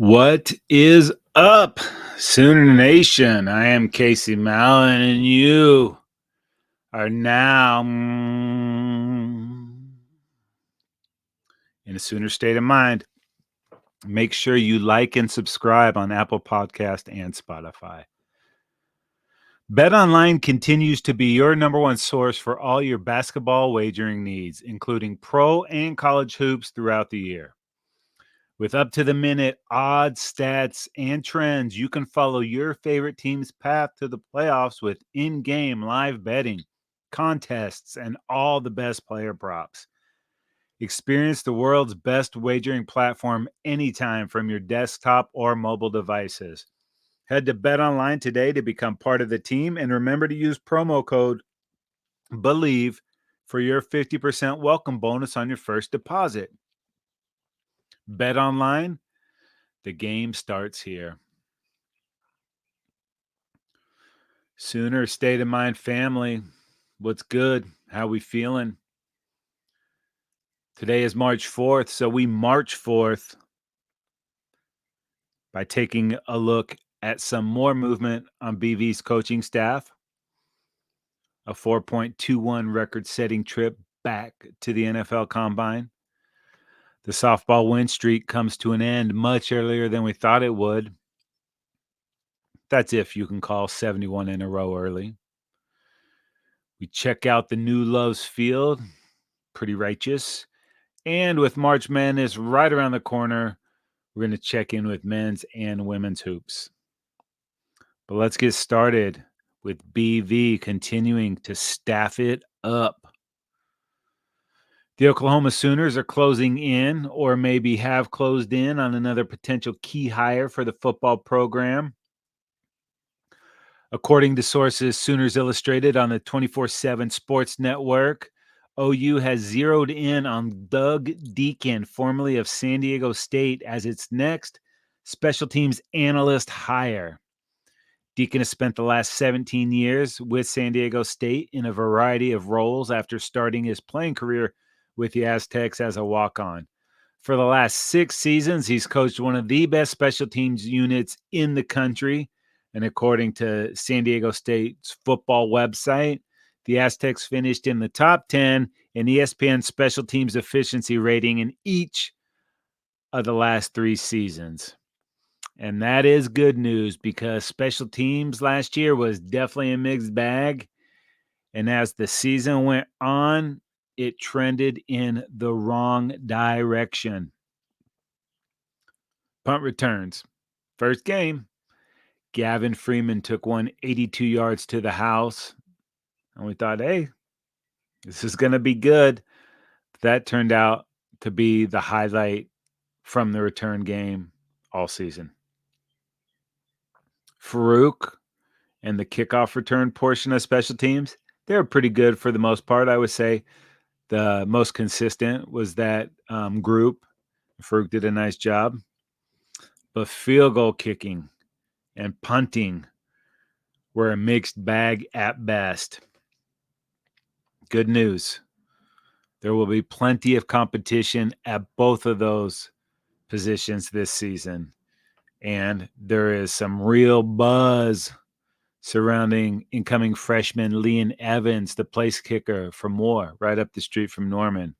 What is up, Sooner Nation? I am Casey Mallon, and you are now in a Sooner state of mind. Make sure you like and subscribe on Apple Podcast and Spotify. BetOnline continues to be your number one source for all your basketball wagering needs, including pro and college hoops throughout the year. With up-to-the-minute odds, stats, and trends, you can follow your favorite team's path to the playoffs with in-game live betting, contests, and all the best player props. Experience the world's best wagering platform anytime from your desktop or mobile devices. Head to BetOnline today to become part of the team, and remember to use promo code BELIEVE for your 50% welcome bonus on your first deposit. BetOnline. The game starts here. Sooner State of Mind family, what's good? How we feeling? Today is March 4th, so we march forth by taking a look at some more movement on BV's coaching staff, a 4.21 record-setting trip back to the NFL Combine. The softball win streak comes to an end much earlier than we thought it would. That's if you can call 71 in a row early. We check out the new Love's Field, pretty righteous. And with March Madness right around the corner, we're going to check in with men's and women's hoops. But let's get started with BV continuing to staff it up. The Oklahoma Sooners are closing in, or maybe have closed in, on another potential key hire for the football program. According to sources, Sooners Illustrated on the 24/7 Sports Network, OU has zeroed in on Doug Deacon, formerly of San Diego State, as its next special teams analyst hire. Deacon has spent the last 17 years with San Diego State in a variety of roles after starting his playing career with the Aztecs as a walk-on. For the last 6 seasons, he's coached one of the best special teams units in the country. And according to San Diego State's football website, the Aztecs finished in the top 10 in ESPN's special teams efficiency rating in each of the last 3 seasons. And that is good news because special teams last year was definitely a mixed bag. And as the season went on, it trended in the wrong direction. Punt returns. First game, Gavin Freeman took one 82 yards to the house. And we thought, hey, this is going to be good. That turned out to be the highlight from the return game all season. Farouk and the kickoff return portion of special teams, they were pretty good for the most part. I would say the most consistent was that group. Farouk did a nice job. But field goal kicking and punting were a mixed bag at best. Good news. There will be plenty of competition at both of those positions this season. And there is some real buzz surrounding incoming freshman Leon Evans, the place kicker for Moore, right up the street from Norman.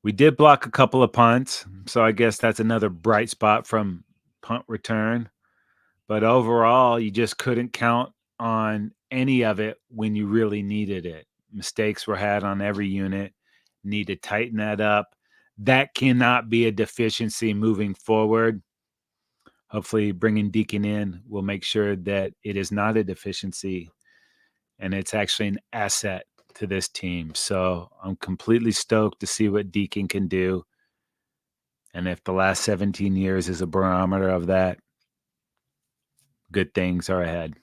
We did block a couple of punts, so I guess that's another bright spot from punt return. But overall, you just couldn't count on any of it when you really needed it. Mistakes were had on every unit. Need to tighten that up. That cannot be a deficiency moving forward. Hopefully, bringing Deacon in will make sure that it is not a deficiency and it's actually an asset to this team. So I'm completely stoked to see what Deacon can do. And if the last 17 years is a barometer of that, good things are ahead.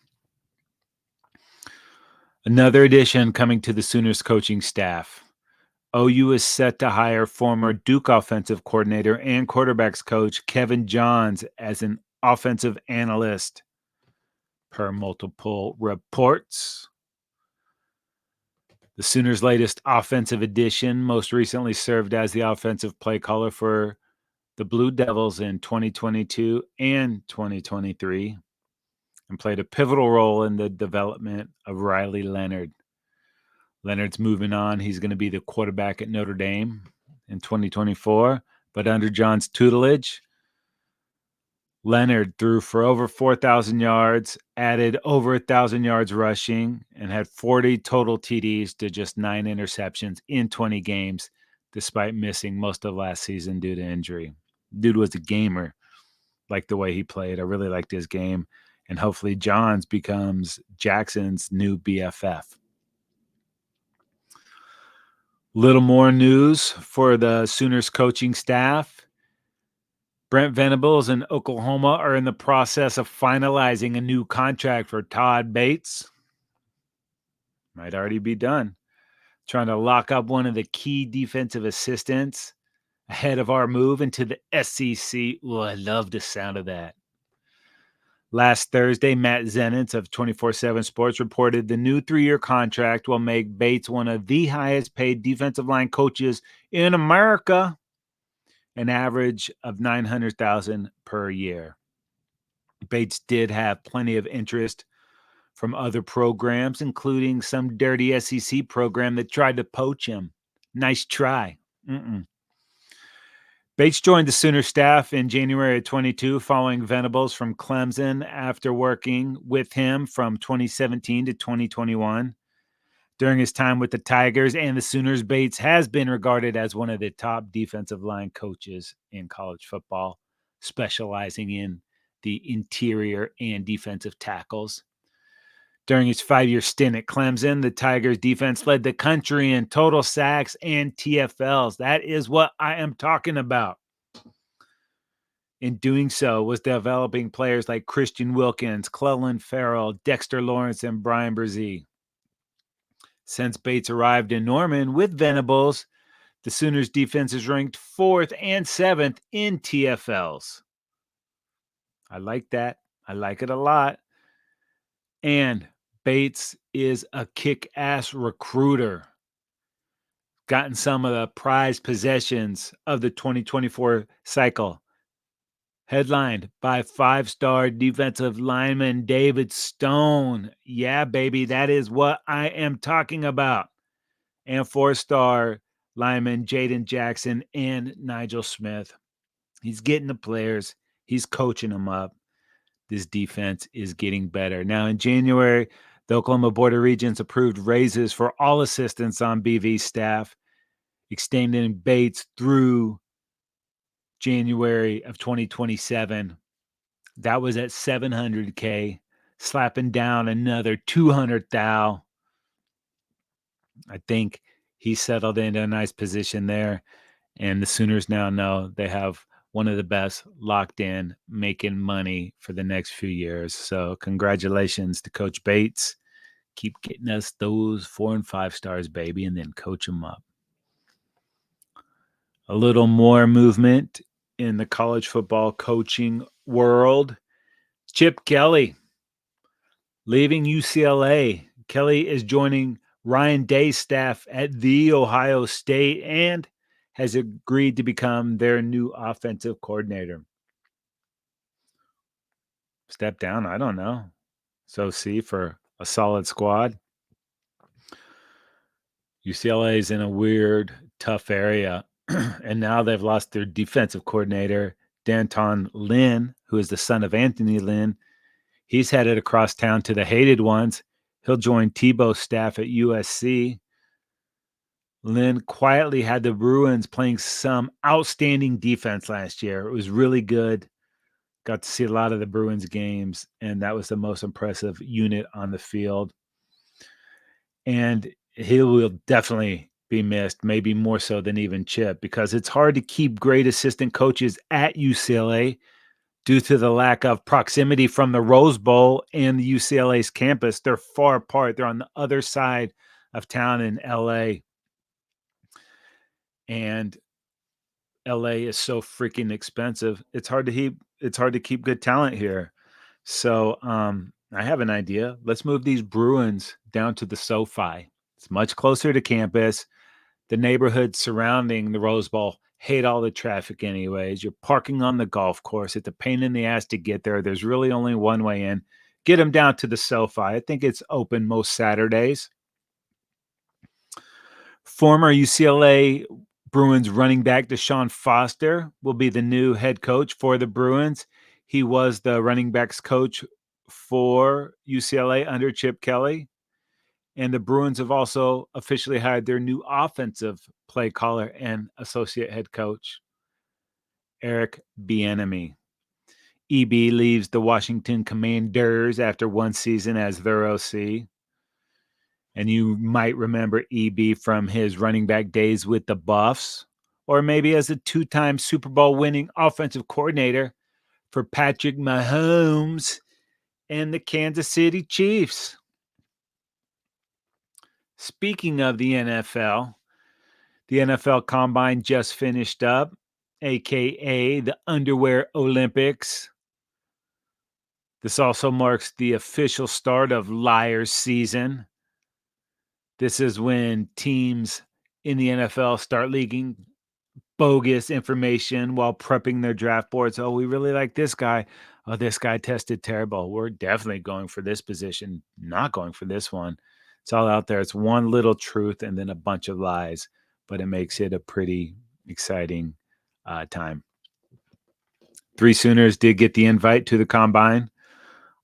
Another addition coming to the Sooners coaching staff. OU is set to hire former Duke offensive coordinator and quarterbacks coach Kevin Johns as an offensive analyst, per multiple reports. The Sooners' latest offensive addition most recently served as the offensive play caller for the Blue Devils in 2022 and 2023 and played a pivotal role in the development of Riley Leonard. Leonard's moving on. He's going to be the quarterback at Notre Dame in 2024. But under John's tutelage, Leonard threw for over 4,000 yards, added over 1,000 yards rushing, and had 40 total TDs to just 9 interceptions in 20 games, despite missing most of last season due to injury. Dude was a gamer, like the way he played. I really liked his game. And hopefully Johns becomes Jackson's new BFF. Little more news for the Sooners coaching staff. Brent Venables in Oklahoma are in the process of finalizing a new contract for Todd Bates. Might already be done. Trying to lock up one of the key defensive assistants ahead of our move into the SEC. Oh, I love the sound of that. Last Thursday, Matt Zenitz of 24/7 Sports reported the new 3-year contract will make Bates one of the highest paid defensive line coaches in America, an average of $900,000 per year. Bates did have plenty of interest from other programs, including some dirty SEC program that tried to poach him. Nice try. Bates joined the Sooner staff in January of 22 following Venables from Clemson after working with him from 2017 to 2021. During his time with the Tigers and the Sooners, Bates has been regarded as one of the top defensive line coaches in college football, specializing in the interior and defensive tackles. During his 5-year stint at Clemson, the Tigers defense led the country in total sacks and TFLs. That is what I am talking about. In doing so, was developing players like Christian Wilkins, Clellan Ferrell, Dexter Lawrence, and Brian Brzee. Since Bates arrived in Norman with Venables, the Sooners defense is ranked 4th and 7th in TFLs. I like that. I like it a lot. And Bates is a kick-ass recruiter. Gotten some of the prized possessions of the 2024 cycle. Headlined by 5-star defensive lineman David Stone. Yeah, baby, that is what I am talking about. And 4-star lineman Jaden Jackson and Nigel Smith. He's getting the players. He's coaching them up. This defense is getting better. Now, in January, the Oklahoma Board of Regents approved raises for all assistants on BV staff, extending Bates through January of 2027. That was at $700K, slapping down another $200,000. I think he settled into a nice position there, and the Sooners now know they have one of the best locked in, making money for the next few years. So congratulations to Coach Bates. Keep getting us those 4 and 5 stars, baby, and then coach them up. A little more movement in the college football coaching world. Chip Kelly leaving UCLA. Kelly is joining Ryan Day's staff at The Ohio State and has agreed to become their new offensive coordinator. Step down, I don't know. So see, for a solid squad. UCLA is in a weird, tough area. And now they've lost their defensive coordinator, Danton Lynn, who is the son of Anthony Lynn. He's headed across town to the hated ones. He'll join Tebow's staff at USC. Lynn quietly had the Bruins playing some outstanding defense last year. It was really good. Got to see a lot of the Bruins games, and that was the most impressive unit on the field. And he will definitely be missed, maybe more so than even Chip, because it's hard to keep great assistant coaches at UCLA due to the lack of proximity from the Rose Bowl and the UCLA's campus. They're far apart. They're on the other side of town in LA. And LA is so freaking expensive. It's hard to keep good talent here. So I have an idea. Let's move these Bruins down to the SoFi. It's much closer to campus. The neighborhood surrounding the Rose Bowl Hate all the traffic anyways. You're parking on the golf course. It's a pain in the ass to get there. There's really only one way in. Get them down to the SoFi. I think it's open most Saturdays. Former UCLA Bruins running back Deshaun Foster will be the new head coach for the Bruins. He was the running backs coach for UCLA under Chip Kelly. And the Bruins have also officially hired their new offensive play caller and associate head coach, Eric Bieniemy. EB leaves the Washington Commanders after one season as their OC. And you might remember EB from his running back days with the Buffs, or maybe as a two-time Super Bowl winning offensive coordinator for Patrick Mahomes and the Kansas City Chiefs. Speaking of the NFL Combine just finished up, aka the Underwear Olympics. This also marks the official start of Liars season. This is when teams in the NFL start leaking bogus information while prepping their draft boards. Oh, we really like this guy. Oh, this guy tested terrible. We're definitely going for this position, not going for this one. It's all out there. It's one little truth and then a bunch of lies, but it makes it a pretty exciting time. 3 Sooners did get the invite to the Combine.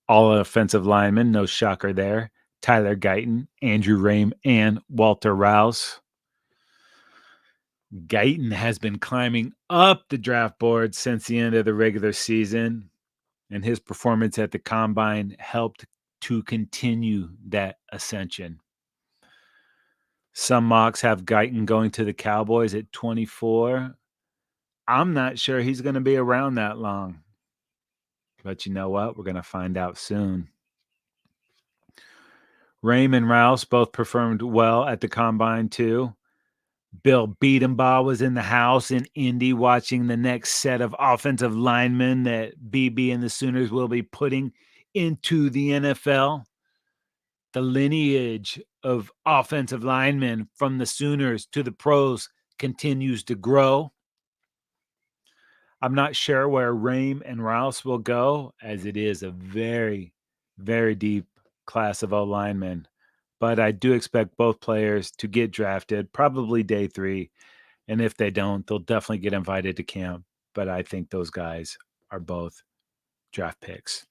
All offensive linemen, no shocker there. Tyler Guyton, Andrew Rame, and Walter Rouse. Guyton has been climbing up the draft board since the end of the regular season, and his performance at the Combine helped to continue that ascension. Some mocks have Guyton going to the Cowboys at 24. I'm not sure he's going to be around that long. But you know what? We're going to find out soon. Rame and Rouse both performed well at the Combine too. Bill Beatenbaugh was in the house in Indy watching the next set of offensive linemen that BB and the Sooners will be putting into the NFL. The lineage of offensive linemen from the Sooners to the pros continues to grow. I'm not sure where Rame and Rouse will go, as it is a very, very deep class of O-linemen. But I do expect both players to get drafted, probably day 3. And if they don't, they'll definitely get invited to camp. But I think those guys are both draft picks.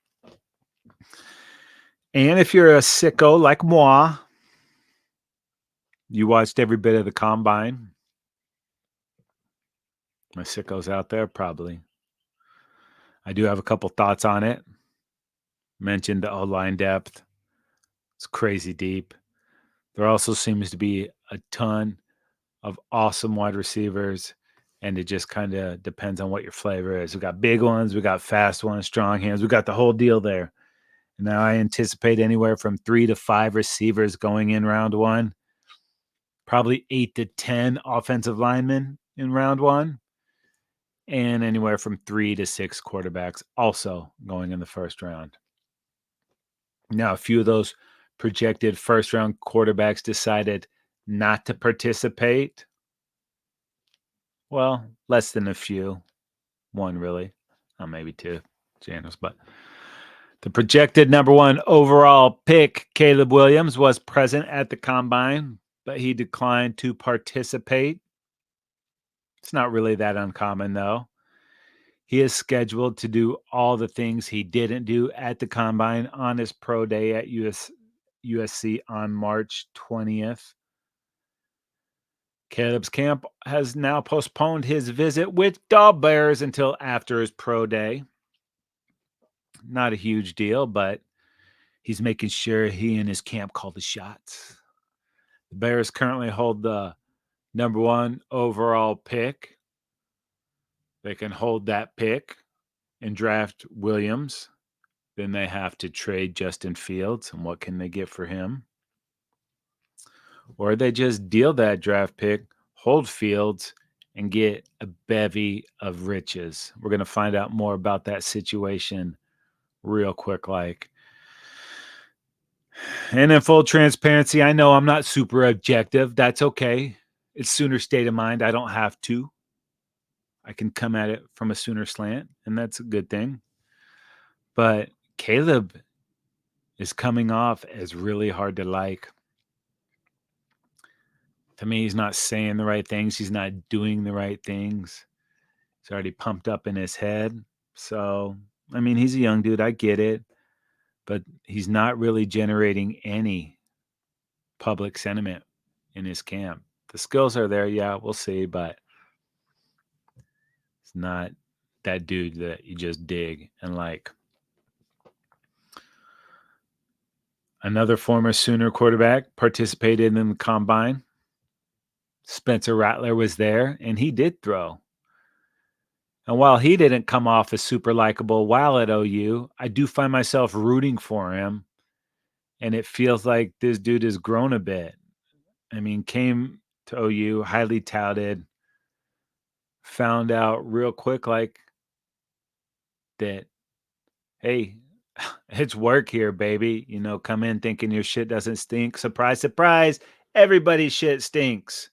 And if you're a sicko like moi, you watched every bit of the Combine. My sickos out there, probably. I do have a couple thoughts on it. Mentioned the O-line depth. It's crazy deep. There also seems to be a ton of awesome wide receivers, and it just kind of depends on what your flavor is. We got big ones, we got fast ones, strong hands. We got the whole deal there. And now I anticipate anywhere from 3 to 5 receivers going in round 1. Probably 8 to 10 offensive linemen in round 1. And anywhere from 3 to 6 quarterbacks also going in the first round. Now, a few of those projected first-round quarterbacks decided not to participate. Well, less than a few. One, really. Maybe 2 channels. But the projected number 1 overall pick, Caleb Williams, was present at the Combine, but he declined to participate. It's not really that uncommon, though. He is scheduled to do all the things he didn't do at the Combine on his pro day at USC on March 20th. Caleb's camp has now postponed his visit with Dog Bears until after his pro day. Not a huge deal, but he's making sure he and his camp call the shots. The Bears currently hold the number 1 overall pick. They can hold that pick and draft Williams. Then they have to trade Justin Fields. And what can they get for him? Or they just deal that draft pick, hold Fields, and get a bevy of riches. We're going to find out more about that situation real quick like. And in full transparency, I know I'm not super objective. That's okay. It's Sooner state of mind. I don't have to. I can come at it from a Sooner slant, and that's a good thing. But Caleb is coming off as really hard to like. To me, he's not saying the right things. He's not doing the right things. He's already pumped up in his head. So, I mean, he's a young dude. I get it. But he's not really generating any public sentiment in his camp. The skills are there. Yeah, we'll see. But it's not that dude that you just dig and like. Another former Sooner quarterback participated in the combine. Spencer Rattler was there, and he did throw. And while he didn't come off as super likable while at OU, I do find myself rooting for him. And it feels like this dude has grown a bit. I mean, came to OU, highly touted, found out real quick like that, hey, it's work here, baby. You know, come in thinking your shit doesn't stink. Surprise, surprise. Everybody's shit stinks.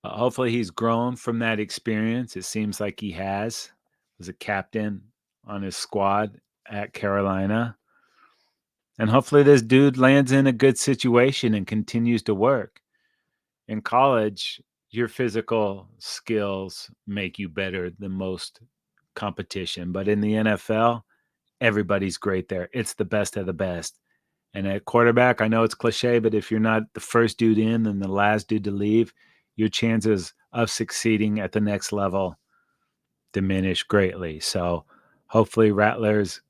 Hopefully he's grown from that experience. It seems like he has. Was a captain on his squad at Carolina. And hopefully this dude lands in a good situation and continues to work. In college, your physical skills make you better than most competition. But in the NFL, everybody's great there. It's the best of the best. And at quarterback, I know it's cliche, but if you're not the first dude in and the last dude to leave, your chances of succeeding at the next level diminish greatly. So hopefully Rattler's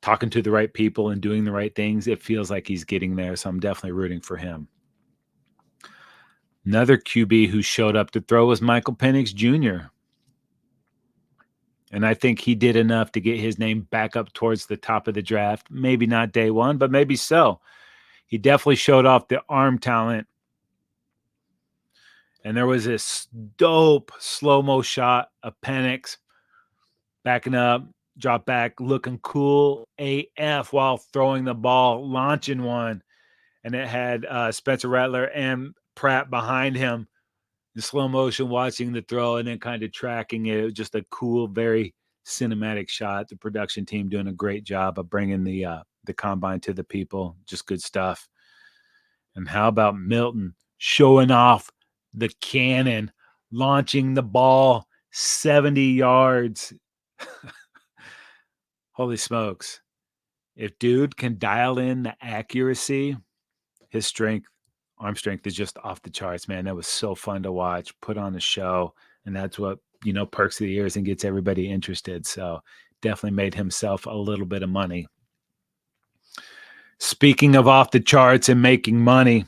talking to the right people and doing the right things. It feels like he's getting there. So I'm definitely rooting for him. Another QB who showed up to throw was Michael Penix Jr. And I think he did enough to get his name back up towards the top of the draft. Maybe not day one, but maybe so. He definitely showed off the arm talent. And there was this dope slow-mo shot of Penix backing up, drop back, looking cool AF while throwing the ball, launching one. And it had Spencer Rattler and Pratt behind him in slow motion watching the throw and then kind of tracking it. It was just a cool, very cinematic shot. The production team doing a great job of bringing the combine to the people. Just good stuff. And how about Milton showing off the cannon, launching the ball 70 yards? Holy smokes. If dude can dial in the accuracy, his strength, arm strength is just off the charts, man. That was so fun to watch, put on a show. And that's what, perks of the ears and gets everybody interested. So definitely made himself a little bit of money. Speaking of off the charts and making money,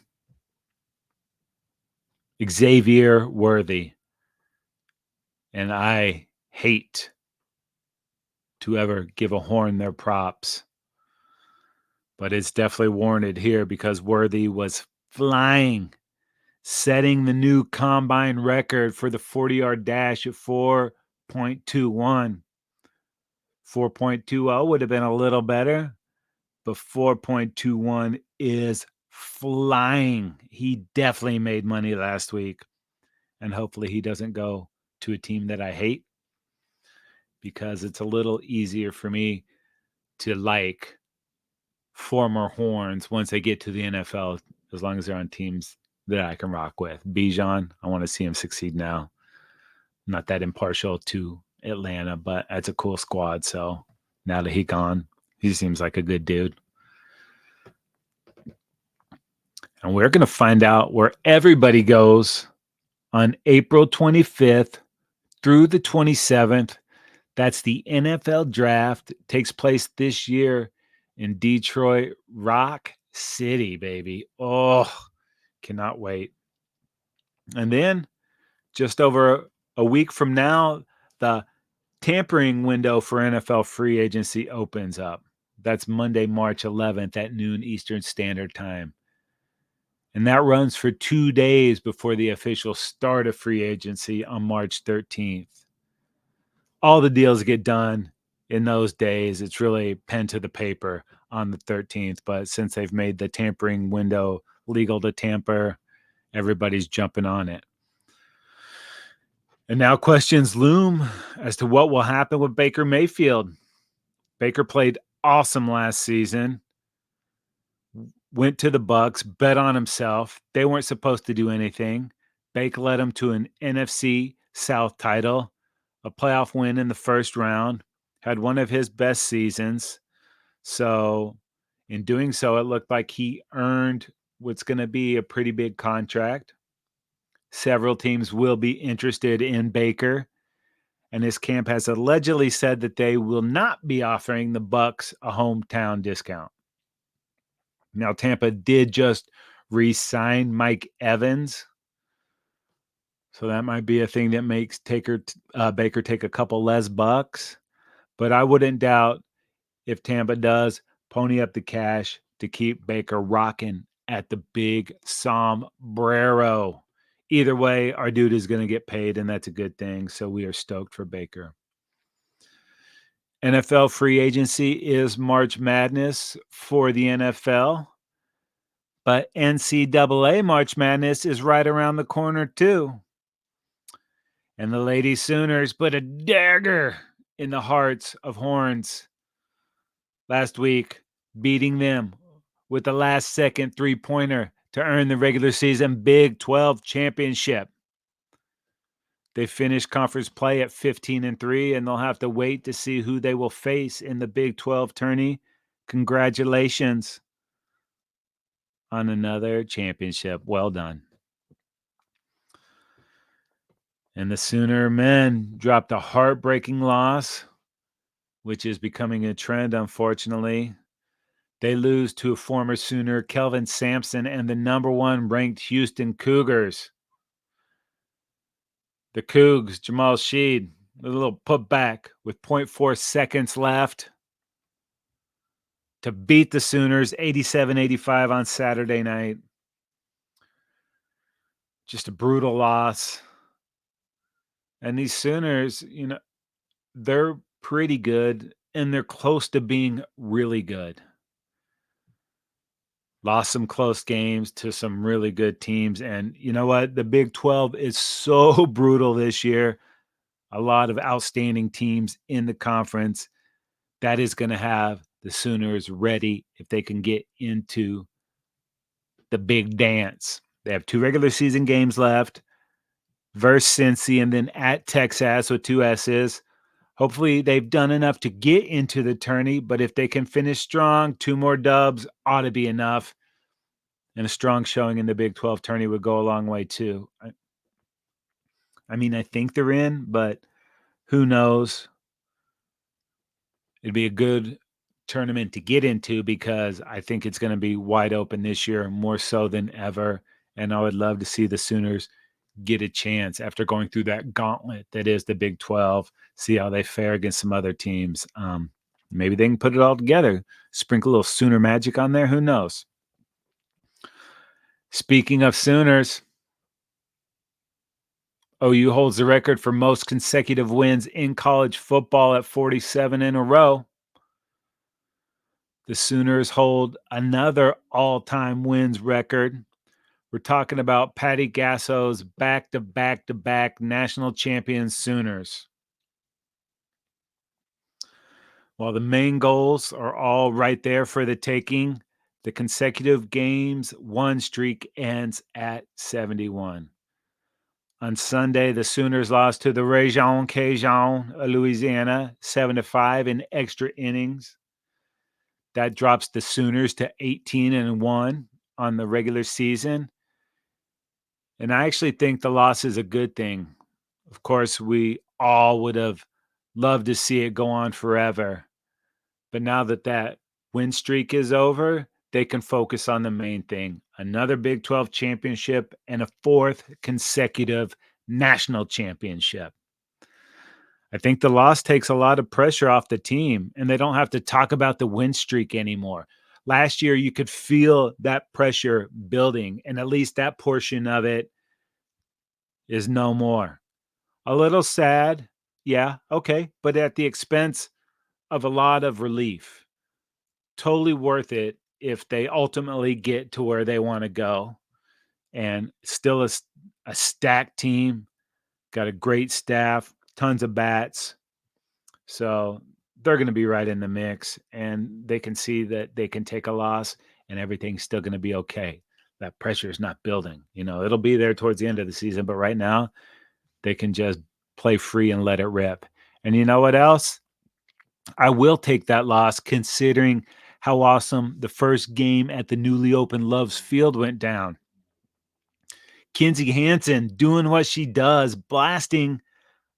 Xavier Worthy. And I hate to ever give a horn their props, but it's definitely warranted here because Worthy was flying, setting the new combine record for the 40-yard dash at 4.21. 4.20 would have been a little better, but 4.21 is flying. He definitely made money last week, and hopefully he doesn't go to a team that I hate because it's a little easier for me to like former horns once they get to the NFL, as long as they're on teams that I can rock with. Bijan, I want to see him succeed now. Not that impartial to Atlanta, but that's a cool squad. So now that he's gone, he seems like a good dude. And we're going to find out where everybody goes on April 25th through the 27th. That's the NFL draft. It takes place this year in Detroit, Rock City, baby. Oh, cannot wait. And then just over a week from now, the tampering window for NFL free agency opens up. That's Monday, March 11th at noon Eastern Standard Time. And that runs for 2 days before the official start of free agency on March 13th. All the deals get done in those days. It's really pen to the paper on the 13th. But since they've made the tampering window legal to tamper, everybody's jumping on it. And now questions loom as to what will happen with Baker Mayfield. Baker played awesome last season, went to the Bucs, bet on himself. They weren't supposed to do anything. Baker led them to an NFC South title, a playoff win in the first round, had one of his best seasons. So, in doing so, it looked like he earned what's going to be a pretty big contract. Several teams will be interested in Baker, and his camp has allegedly said that they will not be offering the Bucs a hometown discount. Now, Tampa did just re-sign Mike Evans, so that might be a thing that makes Baker take a couple less bucks. But I wouldn't doubt if Tampa does pony up the cash to keep Baker rocking at the big sombrero. Either way, our dude is going to get paid, and that's a good thing. So we are stoked for Baker. NFL free agency is March Madness for the NFL, but NCAA March Madness is right around the corner too. And the Lady Sooners put a dagger in the hearts of Horns last week, beating them with the last-second three-pointer to earn the regular season Big 12 championship. They finished conference play at 15-3, and they'll have to wait to see who they will face in the Big 12 tourney. Congratulations on another championship. Well done. And the Sooner men dropped a heartbreaking loss, which is becoming a trend, unfortunately. They lose to a former Sooner, Kelvin Sampson, and the number one ranked Houston Cougars. The Cougs, Jamal Sheed, a little putback with 0.4 seconds left to beat the Sooners 87-85 on Saturday night. Just a brutal loss. And these Sooners, they're pretty good, and they're close to being really good. Lost some close games to some really good teams. And you know what? The Big 12 is so brutal this year. A lot of outstanding teams in the conference. That is going to have the Sooners ready if they can get into the big dance. They have 2 regular season games left versus Cincy and then at Texas with 2 S's. Hopefully they've done enough to get into the tourney, but if they can finish strong, 2 more dubs ought to be enough. And a strong showing in the Big 12 tourney would go a long way too. I mean, I think they're in, but who knows? It'd be a good tournament to get into because I think it's going to be wide open this year, more so than ever. And I would love to see the Sooners get a chance after going through that gauntlet that is the Big 12, see how they fare against some other teams. Maybe they can put it all together, sprinkle a little Sooner magic on there. Who knows? Speaking of Sooners, OU holds the record for most consecutive wins in college football at 47 in a row. The Sooners hold another all-time wins record. We're talking about Patty Gasso's back-to-back-to-back national champion Sooners. While the main goals are all right there for the taking, the consecutive games won streak ends at 71. On Sunday, the Sooners lost to the Région Cajun, Louisiana, 7-5 in extra innings. That drops the Sooners to 18-1 on the regular season. And I actually think the loss is a good thing. Of course, we all would have loved to see it go on forever. But now that win streak is over, they can focus on the main thing. Another Big 12 championship and a 4th consecutive national championship. I think the loss takes a lot of pressure off the team, and they don't have to talk about the win streak anymore. Last year, you could feel that pressure building, and at least that portion of it is no more. A little sad, yeah, okay, but at the expense of a lot of relief. Totally worth it if they ultimately get to where they want to go, and still a stacked team. Got a great staff, tons of bats. So they're going to be right in the mix, and they can see that they can take a loss and everything's still going to be okay. That pressure is not building. It'll be there towards the end of the season, but right now they can just play free and let it rip. And you know what else? I will take that loss considering how awesome the first game at the newly opened Love's Field went down. Kinsey Hansen doing what she does, blasting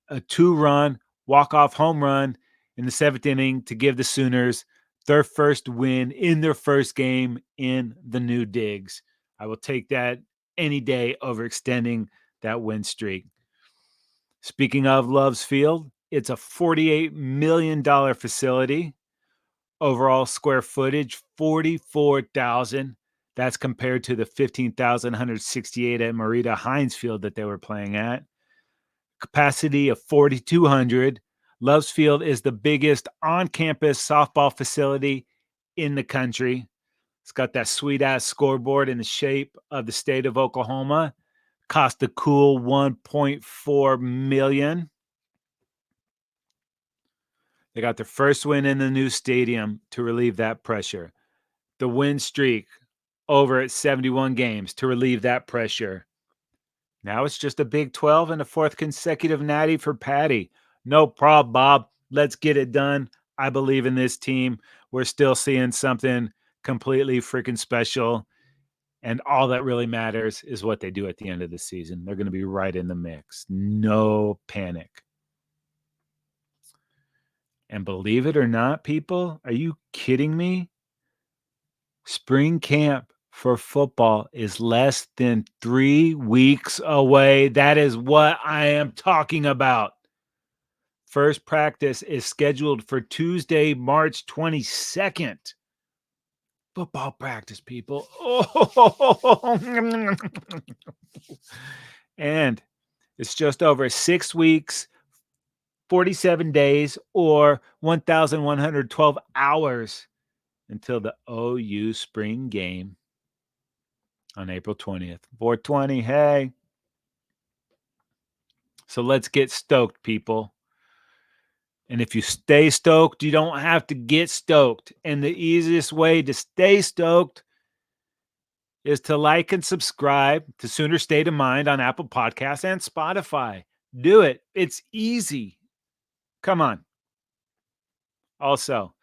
a 2-run walk-off home run in the 7th inning to give the Sooners their first win in their first game in the new digs. I will take that any day over extending that win streak. Speaking of Love's Field, it's a $48 million facility. Overall square footage, 44,000. That's compared to the 15,168 at Marita Hines Field that they were playing at. Capacity of 4,200. Love's Field is the biggest on-campus softball facility in the country. It's got that sweet-ass scoreboard in the shape of the state of Oklahoma. Cost a cool $1.4 million. They got their first win in the new stadium to relieve that pressure. The win streak over at 71 games to relieve that pressure. Now it's just a Big 12 and a 4th consecutive Natty for Patty. No problem, Bob. Let's get it done. I believe in this team. We're still seeing something completely freaking special. And all that really matters is what they do at the end of the season. They're going to be right in the mix. No panic. And believe it or not, people, are you kidding me? Spring camp for football is less than 3 weeks away. That is what I am talking about. First practice is scheduled for Tuesday, March 22nd. Football practice, people. Oh. And it's just over 6 weeks, 47 days, or 1,112 hours until the OU spring game on April 20th. 420, hey. So let's get stoked, people. And if you stay stoked, you don't have to get stoked. And the easiest way to stay stoked is to like and subscribe to Sooner State of Mind on Apple Podcasts and Spotify. Do it. It's easy. Come on. Also,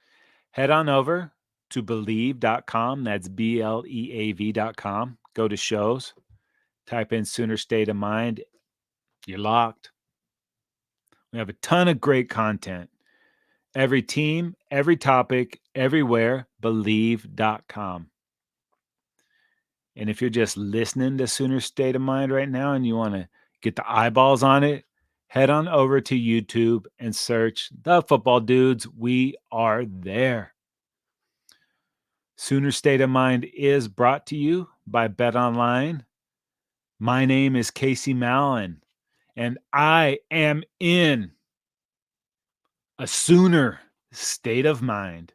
head on over to Believe.com. That's BLEAV.com. Go to shows. Type in Sooner State of Mind. You're locked. We have a ton of great content. Every team, every topic, everywhere, Believe.com. And if you're just listening to Sooner State of Mind right now and you want to get the eyeballs on it, head on over to YouTube and search The Football Dudes. We are there. Sooner State of Mind is brought to you by BetOnline. My name is Casey Mallon, and I am in a Sooner state of mind.